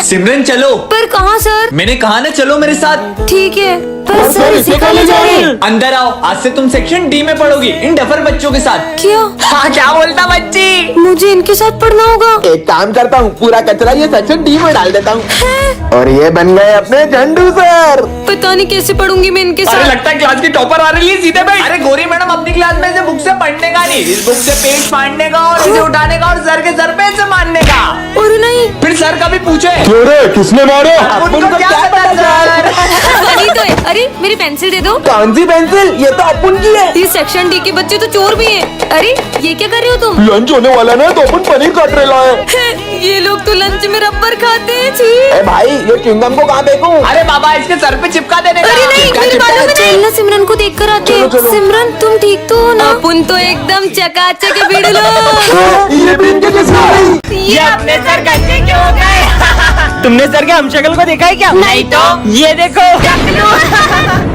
सिमरन चलो। पर कहाँ सर? मैंने कहा ना चलो मेरे साथ। ठीक है पर सर इसे कहाँ ले जा रहे हैं? अंदर आओ, आज से तुम सेक्शन डी में पढ़ोगी इन डफर बच्चों के साथ। क्या? हाँ क्या बोलता बच्ची? मुझे इनके साथ पढ़ना होगा। एक काम करता हूँ, पूरा कचरा ये सेक्शन डी में डाल देता हूँ और ये बन गए अपने झंडू सर। पता नहीं कैसे पढ़ूंगी मैं इनके अरे साथ। लगता है क्लास की टॉपर आ रही है, सीधे बैठ। अरे गोरी मैडम अपनी क्लास में से बुक से पढ़ने का नहीं, इस बुक से पेज फाड़ने का और इसे उठाने का और सर के सर पे से मारने का। और नहीं फिर सर कभी पूछे किसने मारा? उनको क्या पता सर? वही तो है। अरे मेरी पेंसिल दे दो। कौन सी पेंसिल? ये तो अपुन की है। ये सेक्शन डी के बच्चे तो चोर भी हैं। अरे ये क्या कर रहे हो तुम? लंच होने वाला ना तो अपन पनीर काट रहे हैं। ये लोग तो लंच में रबर खाते हैं। छी। ए भाई ये च्युइंगम को कहाँ फेंकूं? अरे बाबा इसके सर पे चिपका देने का। अरे नहीं चिपका, मेरे चिपका, बालों में नहीं। ना सिमरन को देख कर आते हैं। चलो, चलो। सिमरन तुम ठीक तो हो ना? अपन तो एकदम चकाचक बिड़लो। ये भी इनके किसने आई? ये अपने सर गंजे क्यों हो गए? तुमने सर के हम शक्ल को देखा है क्या? नहीं तो। ये देखो।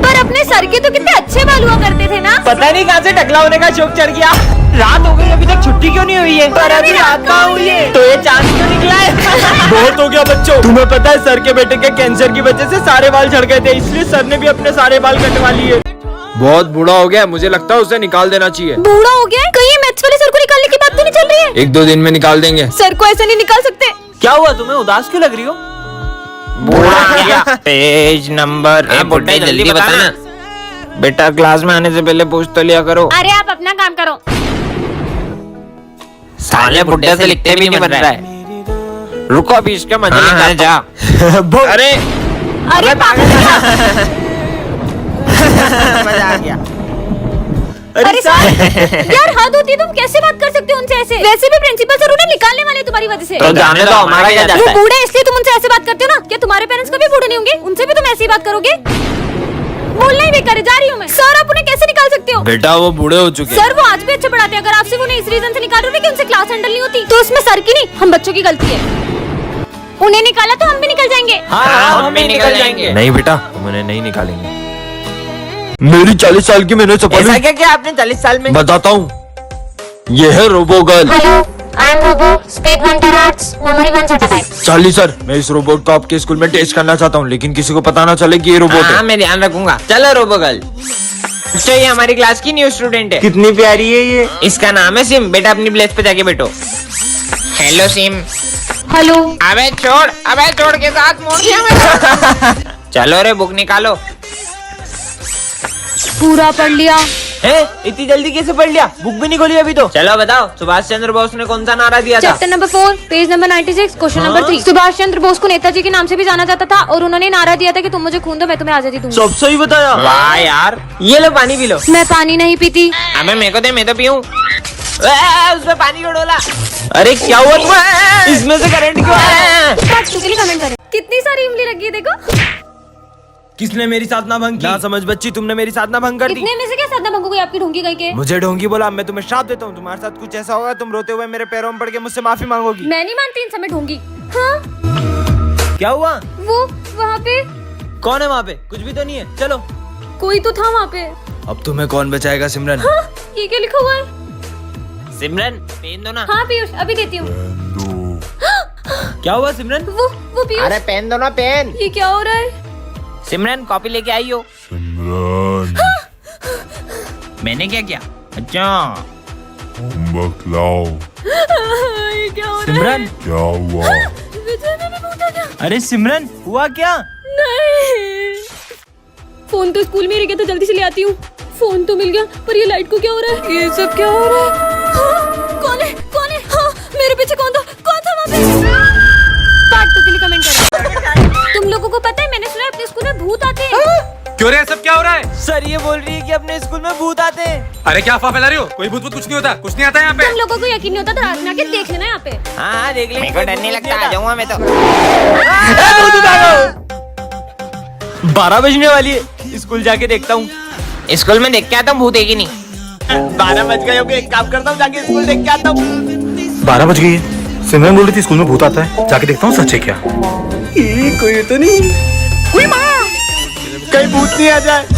पर अपने सर के तो कितने अच्छे बाल हुआ करते थे ना। पता नहीं कहाँ से टकला होने का शौक चढ़ गया। रात हो गई अभी तक छुट्टी क्यों नहीं हुई है? पर अभी रात कहाँ हुई है? तो ये चांद क्यों निकला है? बहुत हो गया बच्चों। तुम्हें पता है सर के बेटे के कैंसर की वजह से सारे बाल झड़ गए थे, इसलिए सर ने भी अपने सारे बाल कटवा लिए। बहुत बूढ़ा हो गया, मुझे लगता है उसे निकाल देना चाहिए। बूढ़ा हो गया? कहीं मैथ्स वाले सर को निकालने की बात तो नहीं चल रही है? 1-2 दिन में निकाल देंगे। सर को ऐसे नहीं निकाल सकते। क्या हुआ, तुम्हें उदास क्यों लग रही हो? Page number. बुड्ढे जल्दी बताना। बेटा क्लास में आने से पहले पूछ तो लिया करो। अरे आप अपना काम करो। साले बुड्ढे से लिखते भी नहीं बन रहा है। रुको अभी इसका मजा लेकर जा। अरे अरे मजा आ गया। अरे सर यार हद होती है, तुम कैसे बात कर सकते हो उनसे ऐसे? वैसे भी प्रिंसिपल सर उन्हें निकालने वाले हैं तुम्हारी वजह से। तो जाने दो, हमारा क्या जाता वो है? बूढ़े इसलिए तुम उनसे ऐसे बात करते हो ना? क्या तुम्हारे पेरेंट्स कभी बूढ़े नहीं होंगे? उनसे भी तुम ऐसी बात करोगे? बोलना ही बेकार है, जा रही हूँ मैं। सर आप उन्हें कैसे निकाल सकते हो? बेटा वो बूढ़े हो चुके हैं। सर वो आज भी अच्छे पढ़ाते हैं। अगर आप सिर्फ उन्हें इस रीजन से निकाल रहे हो कि उनसे क्लास हैंडल नहीं होती, तो उसमें सर की नहीं हम बच्चों की गलती है। उन्हें निकाला तो हम भी निकल जाएंगे। हाँ, हम भी निकल जाएंगे। नहीं बेटा तुम उन्हें नहीं निकालेंगे। मेरी 40 साल की मैंने चपल ऐसा क्या किया आपने 40 साल में? बताता हूँ। ये है रोबोगर्ल। Hello, I am Robo. Speed 1 terabytes. Memory 1 zettabyte. Charlie sir, मैं इस रोबोट को आपके स्कूल में टेस्ट करना चाहता हूँ, लेकिन किसी को पता ना चले कि ये रोबोट हाँ है। मैं ध्यान रखूंगा। चलो रोबोगर्ल। अच्छा ये हमारी क्लास की न्यू स्टूडेंट है। कितनी प्यारी है ये। इसका नाम है सिम। बेटा अपनी प्लेस पे जाके बैठो। Hello SIM. हेलो। अबे छोड़ के साथ मोड़ दिया मैं। चलो रे बुक निकालो। पूरा पढ़ लिया। इतनी जल्दी कैसे पढ़ लिया? बुक भी नहीं खोली अभी तो। चलो बताओ सुभाष चंद्र बोस ने कौन सा नारा दिया था? Chapter number 4 page number 96 question number 3। Subhash Chandra Bose को नेताजी के नाम से भी जाना जाता था और उन्होंने नारा दिया था कि तुम मुझे खून दो मैं तुम्हें आजादी दूंगा। सब सही बताया। वाह यार। ये लो पानी पी लो। मैं पानी नहीं पीती। अबे मेरे को दे, मैं तो पीऊं। उसमें पानी क्यों डोला? अरे क्या हुआ तुम्हें? इसमें से करंट क्यों आया? कमेंट करें। कितनी सारी इमली लगी है देखो। किसने मेरी साधना भंग की? ना समझ बच्ची, तुमने मेरी साधना भंग कर दी। इतने में से क्या साधना भंग हो गई आपकी ढोंगी गई के? मुझे ढोंगी बोला, मैं तुम्हें श्राप देता हूँ। तुम्हारे साथ कुछ ऐसा होगा तुम रोते हुए मेरे पैरों में पड़ के मुझसे माफी मांगोगी। मैं नहीं मानती इन समय ढोंगी। हाँ क्या हुआ? वो वहाँ पे कौन है वहाँ पे? कुछ भी तो नहीं है। चलो कोई तो था वहाँ पे। अब तुम्हें कौन बचाएगा सिमरन? हाँ ये क्या लिखा हुआ है? सिमरन पेन दो ना। हाँ पीयूष अभी देती हूँ। क्या हुआ सिमरन? वो पीयूष। अरे पेन दो ना पेन। ये क्या हो रहा है? सिमरन कॉपी लेके आई हो। मैंने क्या किया? अच्छा होमवर्क लाओ। ये क्या हो रहा है? सिमरन क्या हुआ? बेचारे ने पूछा क्या? अरे सिमरन हुआ क्या? नहीं फोन तो स्कूल में ही रह गया था, जल्दी से ले आती हूँ। फोन तो मिल गया पर ये लाइट को क्या हो रहा है? ये सब क्या हो रहा है? हाँ, कौन है? हाँ मेरे पीछे कौन था वहाँ पे? पार्ट 2 के लिए कमेंट करें। तुम लोगों को पता है मैंने सुना है अपने स्कूल में भूत आते हैं। क्यों रे सब क्या हो रहा है? सर ये बोल रही है कि अपने स्कूल में भूत आते हैं। अरे क्या अफवाह फैला रही हो? कोई भूत कुछ नहीं होता, कुछ नहीं आता यहाँ पे। तुम लोगों को यकीन नहीं होता तो रात में आके देख लेना यहाँ पे। हाँ देख ले। मेरे को डर नहीं लगता, आ जाऊंगा मैं तो। 12 बजने वाली है, स्कूल जाके देखता हूँ। स्कूल में देख के आता हूँ भूत है कि नहीं। 12 बज गए होंगे, एक काम करता हूँ जाके स्कूल देख के आता हूँ। 12 बज गई है। सिमरन बोल रही थी स्कूल में भूत आता है, जाके देखता हूँ सच है क्या। कोई तो नहीं। कहीं भूत नहीं आ जाए। कुछ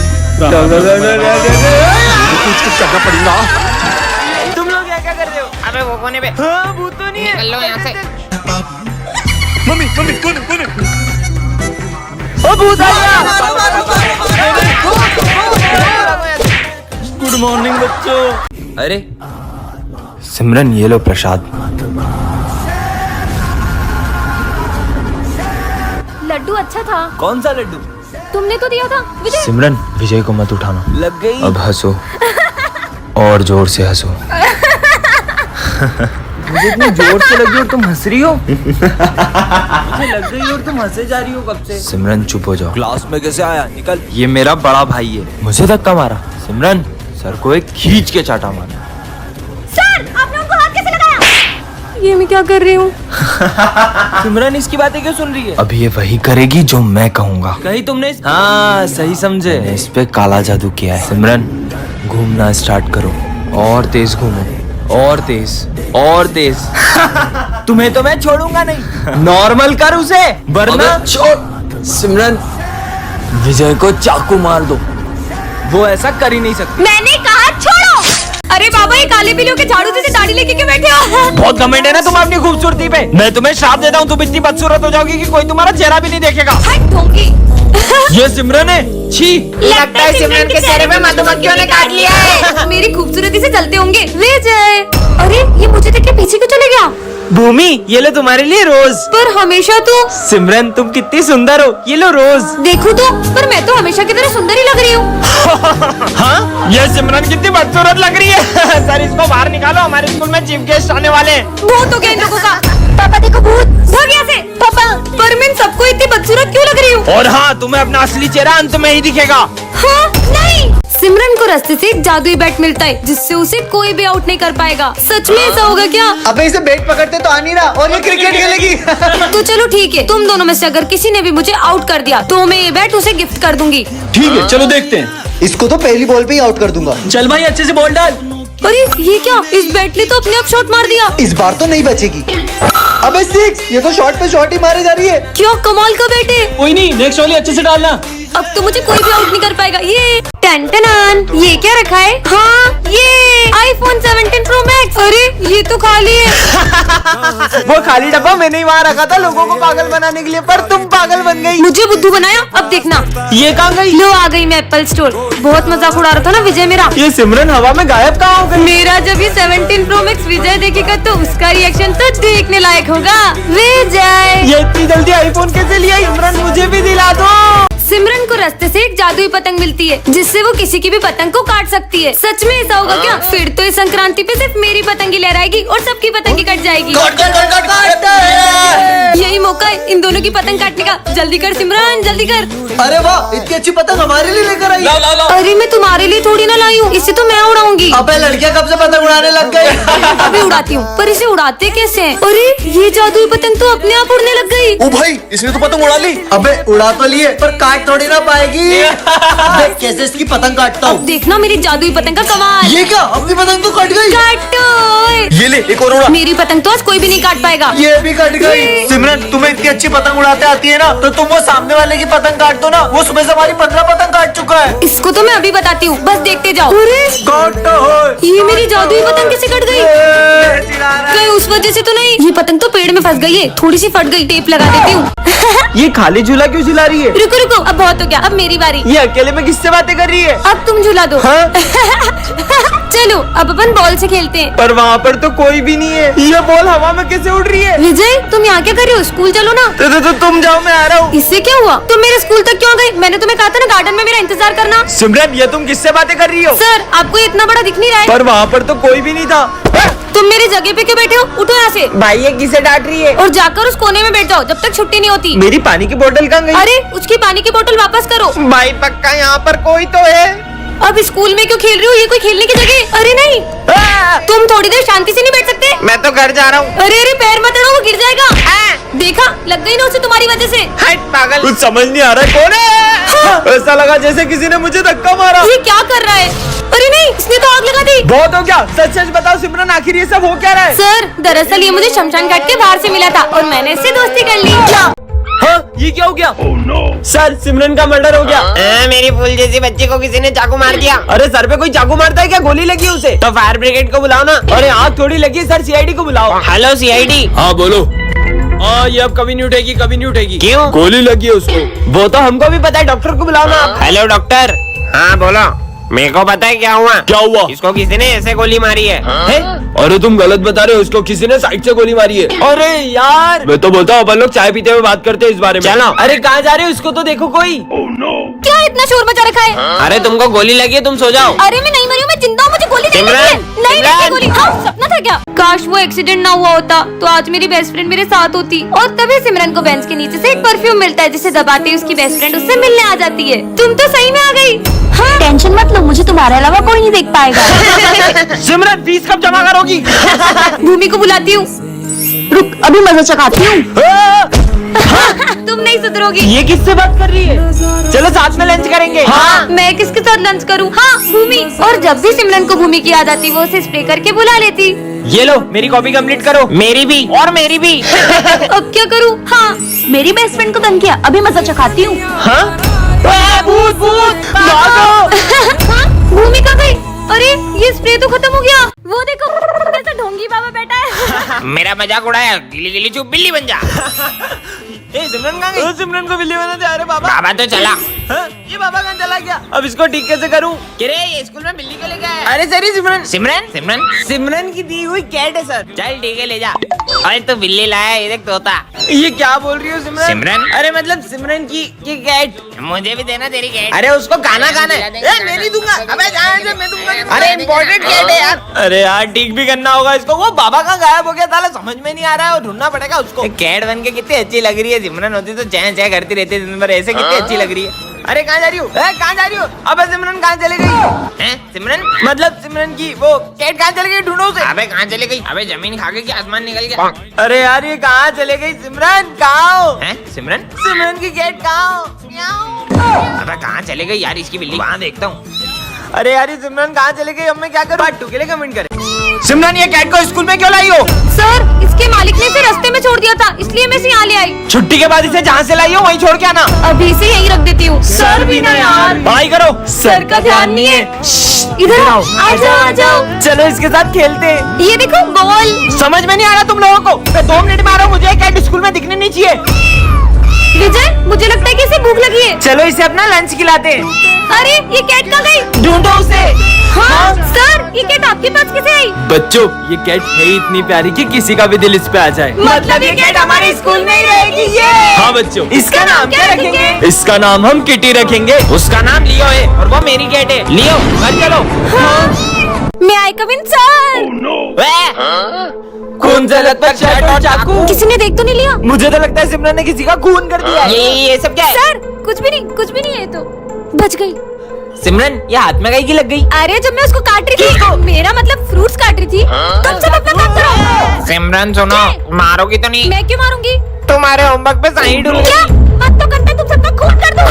करना पड़ेगा। तुम लोग क्या कर रहे हो? अबे वो कोने पे। हाँ भूत तो नहीं है। निकल लो यहाँ से। मम्मी मम्मी कौन भूत आ गया। गुड मॉर्निंग बच्चों। अरे सिमरन, ये लो प्रसाद। लड्डू अच्छा था। कौन सा लड्डू? तुमने तो दिया था विजय। सिमरन, विजय को मत उठाना। लग गई। अब हंसो और जोर से हंसो। मुझे इतनी जोर से लगी और तुम हंस रही हो। मुझे लग गई और तुम हंसे जा रही हो कब से। सिमरन चुप हो जाओ। क्लास में कैसे आया? निकल। ये मेरा बड़ा भाई है, मुझे धक्का मारा। सिमरन, सर को एक खींच के चाटा मारा। सर, आपने उनको हाथ कैसे लगाया? ये मैं क्या कर रही हूँ? सिमरन इसकी बातें क्यों सुन रही है? अभी ये वही करेगी जो मैं कहूँगा। कहीं तुमने? हाँ सही समझे। इस पे काला जादू किया है। सिमरन, घूमना स्टार्ट करो और तेज घूमो, और तेज और तेज। तुम्हें तो मैं छोड़ूंगा नहीं। नॉर्मल कर उसे, वरना छोड़। सिमरन, विजय को चाकू मार दो, वो ऐसा कर ही नहीं सकती। मैंने कहा छोड़ो। अरे बाबा, ये काले बिल्लियों के झाड़ू जैसे दाढ़ी लेके क्यों बैठे हो? बहुत घमंड है ना तुम अपनी खूबसूरती पे। मैं तुम्हें श्राप देता हूँ, तुम इतनी बदसूरत हो जाओगी कि कोई तुम्हारा चेहरा भी नहीं देखेगा। हट ढोंगी। ये सिमरन है। छी, लगता है सिमरन के चेहरे में मधुमक्खियों ने काट लिया है। मेरी खूबसूरती से चलते होंगे। विजय, अरे ये मुझे देख के पीछे क्यों चले गया? भूमि, ये लो तुम्हारे लिए रोज। पर हमेशा तो। सिमरन, तुम कितनी सुंदर हो, ये लो रोज। देखो तो, पर मैं तो हमेशा की तरह सुंदर ही लग रही हूँ। हाँ, ये सिमरन कितनी बदसूरत लग रही है। सर, इसको बाहर निकालो, हमारे स्कूल में चीफ गेस्ट आने वाले हैं। भूत हो गया इन लोगों का। पापा देखो भूत। भाग यहाँ से। पापा, पर मैं इन सबको इतनी बदसूरत क्यों लग रही हूँ? और हाँ, तुम्हें अपना असली चेहरा अंत में ही दिखेगा। हाँ, नहीं। सिमरन को रास्ते से एक जादुई बैट मिलता है जिससे उसे कोई भी आउट नहीं कर पाएगा। सच में ऐसा होगा क्या? अबे इसे बैट पकड़ते तो आ नहीं रहा और ये क्रिकेट खेलेगी। तो चलो ठीक है, तुम दोनों में से अगर किसी ने भी मुझे आउट कर दिया तो मैं ये बैट उसे गिफ्ट कर दूंगी। ठीक है, चलो देखते हैं। इसको तो पहली बॉल पे ही आउट कर दूंगा। चल भाई, अच्छे से बॉल डाल। अरे ये क्या? इस बैट ने तो अपने आप शॉट मार दिया। इस बार तो नहीं बचेगी। अबे सिक्स, ये तो शॉट पे शॉट ही मारे जा रही है। क्या कमाल का बैट है। कोई नहीं, नेक्स्ट वाली अच्छे से डालना। अब तो मुझे कोई भी आउट नहीं कर पाएगा। ये टन ये क्या रखा है? हाँ, ये iPhone 17 Pro Max। अरे ये तो खाली है। वो खाली डब्बा मैंने ही वहाँ रखा था लोगों को पागल बनाने के लिए, पर तुम पागल बन गई। मुझे बुद्धू बनाया। अब देखना। ये कहाँ गई? लो आ गई मैं एप्पल स्टोर। बहुत मजाक उड़ा रहा था ना विजय मेरा। ये सिमरन हवा में गायब कहाँ हो गई? मेरा जब ये 17 Pro Max विजय देखेगा तो उसका रिएक्शन तो देखने लायक होगा। विजय, ये इतनी जल्दी आईफोन कैसे लिया? सिमरन, मुझे भी दिला दो। सिमरन को रास्ते से एक जादुई पतंग मिलती है जिससे वो किसी की भी पतंग को काट सकती है। सच में ऐसा होगा क्या? फिर तो इस संक्रांति पे सिर्फ मेरी पतंग ही लहराएगी और सबकी पतंग ही कट जाएगी। यही मौका है इन दोनों की पतंग काटने का। जल्दी कर सिमरन, जल्दी कर। अरे वाह, इतनी अच्छी पतंग हमारे लिए लेकर आई। अरे मैं तुम्हारे लिए थोड़ी ना लाई हूँ, इसे तो मैं उड़ाऊंगी। अबे लड़कियां कब से पतंग उड़ाने लग गई? अभी उड़ाती हूँ, पर इसे उड़ाते कैसे हैं? अरे ये जादुई पतंग तो अपने आप उड़ने लग गई। ओ भाई, इसने तो पतंग उड़ा ली। अबे उड़ा तो लिए, पर काट थोड़ी ना पाएगी। देख कैसे इसकी पतंग काटता अब हूँ। देखना मेरी जादुई पतंग का कमाल। ये क्या, अपनी पतंग तो कट गई। काटो। ये ले, एक और उड़ा। मेरी पतंग तो आज कोई भी नहीं काट पाएगा। ये भी कट गई। सिमरन, तुम्हें इतनी अच्छी पतंग उड़ाते आती है ना, तो तुम वो सामने वाले की पतंग काट दो ना। वो सुबह से हमारी 15 पतंग काट चुका है। इसको तो मैं अभी बताती हूँ, बस देखते जाओ। ये मेरी जादुई पतंग कैसे कट गई? कहीं उस वजह से तो नहीं? ये पतंग तो पेड़ में फंस गई है, थोड़ी सी फट गई। टेप लगा देती हूँ। ये खाली झूला क्यों झुला रही है? रुको रुको, अब बहुत हो गया, अब मेरी बारी। ये अकेले में किससे बातें कर रही है? अब तुम झूला दो। हाँ? चलो अब अपन बॉल से खेलते हैं। पर वहाँ पर तो कोई भी नहीं है। ये बॉल हवा में कैसे उड़ रही है? विजय, तुम यहाँ क्या कर रहे हो? स्कूल चलो ना। तो तुम जाओ, मैं आ रहा हूँ। इससे क्या हुआ? तुम मेरे स्कूल तक क्यों गए? मैंने तुम्हें कहा था ना गार्डन में मेरा इंतजार करना। सिमरन, ये तुम किससे बातें कर रही हो? सर, आपको ये इतना बड़ा दिख नहीं रहा है? पर वहाँ पर तो कोई भी नहीं था। तुम मेरी जगह पे क्यों बैठे हो? उठो यहाँ से। भाई, ये किसे डांट रही है? और जाकर उस कोने में बैठ जाओ जब तक छुट्टी नहीं होती। मेरी पानी की बोतल कहाँ गई? अरे उसकी पानी की बोतल वापस करो। भाई पक्का यहाँ पर कोई तो है। अब स्कूल में क्यों खेल रही हो? ये कोई खेलने की जगह? अरे नहीं, तुम थोड़ी देर शांति से नहीं बैठ सकते? मैं तो घर जा रहा हूँ। अरे अरे पैर मत अड़ो, वो गिर जाएगा। देखा, लग गई ना उसे तुम्हारी वजह से। हट पागल, कुछ समझ नहीं आ रहा है। कौन है? ऐसा लगा जैसे किसी ने मुझे धक्का मारा। ये क्या कर रहा है? अरे नहीं, इसने तो आग लगा दी। बहुत हो गया, सच सच बताओ सिमरन, आखिर ये सब हो क्या रहा है? सर, दरअसल ये मुझे शमशान घाट के बाहर से मिला था और मैंने इससे दोस्ती कर ली। हाँ, ये क्या हो गया? सर, सिमरन का मर्डर हो गया। मेरी फूल जैसी बच्ची को किसी ने चाकू मार दिया। अरे सर पे कोई चाकू मारता है क्या? गोली लगी उसे? तो फायर ब्रिगेड को बुलाओ ना। अरे आग थोड़ी लगी, सर सीआईडी को बुलाओ। Hello CID. हाँ बोलो। हाँ ये अब कभी नहीं उठेगी, कभी नहीं उठेगी। क्यों? गोली लगी है उसको। वो तो हमको भी पता है, डॉक्टर को बुलाओ ना। Hello doctor. हाँ बोलो। मेरे को पता है क्या हुआ। क्या हुआ? इसको किसी ने ऐसे गोली मारी है। है? अरे तुम गलत बता रहे हो, उसको किसी ने साइड से गोली मारी है। अरे यार मैं तो बोलता हूँ अपन लोग चाय पीते हुए बात करते हैं इस बारे में। चलो। अरे कहाँ जा रहे हो, उसको तो देखो कोई। क्या इतना शोर मचा रखा है? अरे तुमको गोली लगी है, तुम सो जाओ। अरे मैं नहीं मरी हूँ, मैं जिंदा हूँ, मुझे गोली नहीं लगी है। सिमरन, नहीं लगी सिमरन। गोली। हाँ, सपना था क्या? काश वो एक्सीडेंट ना हुआ होता तो आज मेरी बेस्ट फ्रेंड मेरे साथ होती। और तभी सिमरन को बेंच के नीचे से एक परफ्यूम मिलता है जिसे दबाते ही उसकी बेस्ट फ्रेंड उससे मिलने आ जाती है। तुम तो सही में आ गई। हाँ? टेंशन मत लो, मुझे तुम्हारे अलावा कोई नहीं देख पाएगा। सिमरन फीस कब जमा करोगी? भूमि को बुलाती हूँ। रुक, अभी मजा चखाती हूँ। तुम नहीं सुधरोगी। ये किससे बात कर रही है? चलो साथ में लंच करेंगे। हाँ, मैं किसके साथ लंच करूँ? हाँ, भूमि। और जब भी सिमरन को भूमि की याद आती वो उसे स्प्रे करके बुला लेती। ये लो मेरी कॉपी कंप्लीट करो। मेरी भी और मेरी भी। अब क्या करूँ? हाँ, मेरी बेस्ट फ्रेंड को तंग किया, अभी मजा चखाती हूँ। भूत भूत भागो। भूमि कहाँ गई? अरे ये स्प्रे तो खत्म हो गया। वो देखो कैसा ढोंगी बाबा बैठा है। मेरा मजाक उड़ाया। गिली गिली चुप बिल्ली बन जा। ए सिमरन कहाँ गई? सिमरन को बिल्ली बना जा रहे बाबा। बाबा तो चला। हाँ? ये बाबा कहाँ चला गया? अब इसको ठीक कैसे करूँ? किरे ये स्कूल में बिल्ली को लेके आया। अरे सर सिमरन सिमरन सिमरन सिमरन की दी हुई कैट है सर। चल ठीक है ले जा। अरे तो बिल्ली लाया, ये देख तोता। ये क्या बोल रही हो सिमरन? सिमरन? अरे मतलब सिमरन की ये कैट। मुझे भी देना तेरी कैट। अरे उसको खाना खाना है। मैं नहीं दूंगा। अबे जाने दे, मैं दूंगा नहीं। अरे इम्पोर्टेंट कैट है यार। अरे यार ठीक भी करना होगा इसको। वो बाबा कहाँ गायब हो गया? साला समझ में नहीं आ रहा है और ढूंढना पड़ेगा उसको। कैट बन के कितनी अच्छी लग रही है। सिमरन होती तो चैन चैन करती रहती दिन भर, ऐसे कितनी अच्छी लग रही है। अरे कहाँ जा रही हो? कहाँ जा रही हो? अबे सिमरन कहाँ चली गई? हैं सिमरन? मतलब सिमरन की वो कैट कहाँ चली गई? ढूंढो उसे। अबे कहाँ चली गई? अबे जमीन खा गई कि आसमान निकल गया? अरे यार ये कहाँ चले गई? सिमरन कहाँ हो? हैं सिमरन? सिमरन की कैट कहाँ हो? अबे कहाँ चले गई यार इसकी बिल्ली? वहाँ देखता हूँ। अरे यार ये सिमरन कहाँ चले गई? अब मैं क्या करूँ? पार्ट 2 के लिए कमेंट करें। सिमरन ये कैट को स्कूल में क्यों लाई हो? सर, इसके मालिक ने इसे रास्ते में छोड़ दिया था, इसलिए मैं इसे यहाँ ले आई। छुट्टी के बाद इसे जहाँ से लाई हो वहीं छोड़ के आना। अभी इसे यहीं रख देती हूँ। सर भी ना यार। पढ़ाई करो। सर का ध्यान नहीं है। इधर आओ, आ जाओ आ जाओ। चलो इसके साथ खेलते हैं। ये देखो बॉल। समझ में नहीं आ रहा तुम लोगों को? मैं 2 मिनट में आ रहा हूँ, मुझे ये कैट स्कूल में दिखने नहीं चाहिए। विजय, मुझे लगता है कि इसे भूख लगी है। चलो इसे अपना लंच खिलाते हैं। अरे ये कैट कहाँ गई? ढूंढो उसे। हाँ सर, ये कैट आपके पास कैसे आई? बच्चों ये कैट है इतनी प्यारी कि किसी का भी दिल इस पे आ जाए। मतलब ये कैट हमारे स्कूल में ही रहेगी। ये हाँ बच्चों, इसका नाम क्या रखेंगे? इसका नाम हम किटी रखेंगे। उसका नाम लियो है और वो मेरी कैट है। लियो घर चलो। मैं आई कम इन सर। खून से लथपथ शर्ट और चाकू। किसी ने देख तो नहीं लिया? मुझे तो लगता है सिमरन ने किसी का खून कर दिया है। ये सब क्या है? सर कुछ भी नहीं है। तो बच गई। सिमरन ये हाथ में गई की लग गई? अरे जब मैं उसको काट रही थी, मेरा मतलब फ्रूट्स काट रही थी। तुम सब अपना काम करो। सिमरन सुनो, मारोगी तो नहीं? मैं क्यों मारूंगी? तुम्हारे होमवर्क पे साइन डूल क्या मत तो करते, तुम सबका खून कर दो।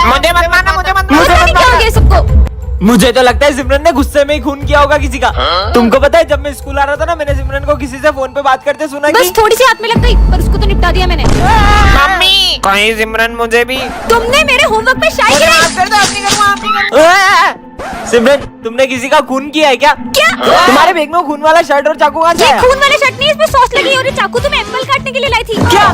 मुझे मत मारना, मुझे मत पता नहीं क्या हो गया सबको। मुझे तो लगता है सिमरन ने गुस्से में ही खून किया होगा किसी का। तुमको पता है जब मैं स्कूल आ रहा था ना, मैंने सिमरन को किसी से फोन पे बात करते सुना बस थोड़ी सी हाथ में लग गई, पर उसको तो निपटा दिया मैंने। मम्मी कहीं सिमरन मुझे भी। तुमने मेरे होमवर्क पे शायरी गिराई। सिमरन तुमने किसी का खून किया है क्या? क्या? तुम्हारे बैग में खून वाला शर्ट और चाकू कहाँ से ये आया? खून वाला शर्ट नहीं, इसमें सॉस लगी है और ये चाकू तो मैं एप्पल काटने के लिए लाई थी। क्या?